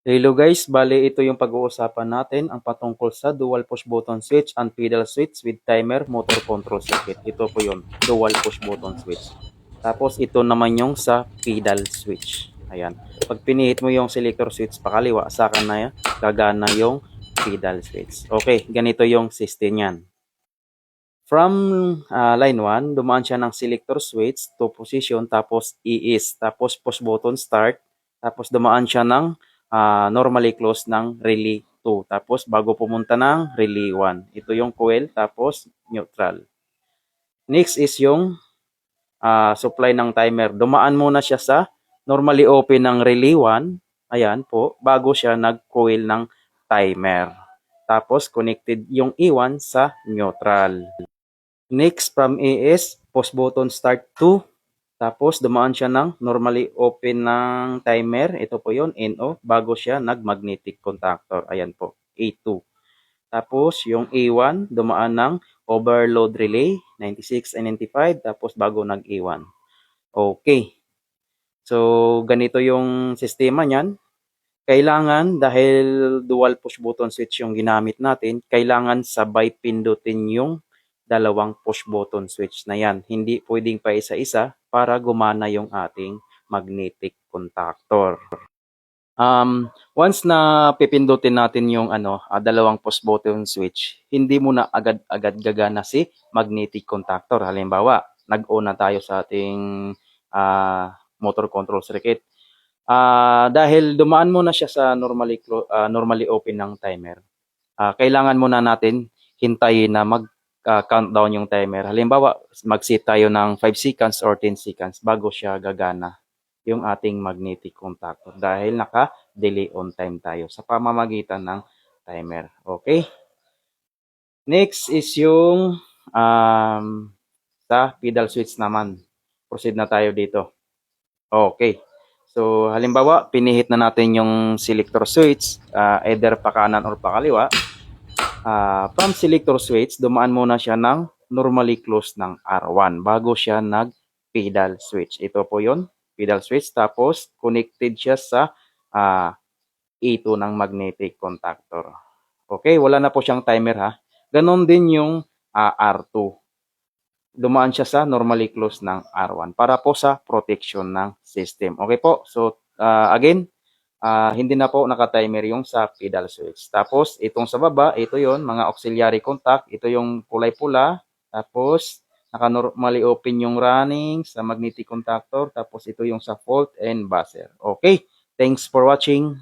Hello guys, bale ito yung pag-uusapan natin ang patungkol sa dual push button switch and pedal switch with timer motor control circuit. Ito po yun, dual push button switch. Tapos ito naman yung sa pedal switch. Ayan. Pag pinihit mo yung selector switch pakaliwa, saka na gagana yung pedal switch. Okay, ganito yung system yan. From line 1, dumaan siya ng selector switch to position, tapos ES, tapos push button start, tapos dumaan siya ng normally close ng relay 2, tapos bago pumunta ng relay 1. Ito yung coil, tapos neutral. Next is yung supply ng timer. Dumaan muna siya sa normally open ng relay 1, ayan po, bago siya nag-coil ng timer. Tapos connected yung E1 sa neutral. Next from AS, post button start 2. Tapos dumaan siya ng normally open ng timer. Ito po yun, NO, bago siya nag-magnetic contactor. Ayan po, A2. Tapos yung A1, dumaan ng overload relay, 96 and 95. Tapos bago nag-A1. Okay. So, ganito yung sistema niyan. Kailangan, dahil dual push button switch yung ginamit natin, kailangan sabay pindutin yung dalawang push button switch na yan. Hindi pwedeng pa isa-isa para gumana yung ating magnetic contactor. Once na pipindutin natin yung dalawang push button switch, hindi mo na agad-agad gagana si magnetic contactor. Halimbawa, nag-on na tayo sa ating motor control circuit. Dahil dumaan muna siya sa normally open ng timer, kailangan muna natin hintayin na mag-countdown yung timer. Halimbawa, mag-set tayo ng 5 seconds or 10 seconds bago siya gagana yung ating magnetic contactor dahil naka-delay on time tayo sa pamamagitan ng timer. Okay? Next is yung sa pedal switch naman. Proceed na tayo dito. Okay. So, halimbawa, pinihit na natin yung selector switch, either pa kanan or pa kaliwa. From selector switch, dumaan muna siya ng normally close ng R1 bago siya nag-pedal switch. Ito po yon, pedal switch. Tapos, connected siya sa E2 ng magnetic contactor. Okay, wala na po siyang timer ha. Ganon din yung R2. Dumaan siya sa normally close ng R1 para po sa protection ng system. Okay po, so again, hindi na po naka-timer yung sa pedal switch. Tapos itong sa baba, ito yon, mga auxiliary contact, ito yung kulay-pula. Tapos naka-normally open yung running sa magnetic contactor. Tapos ito yung sa fault and buzzer. Okay, thanks for watching.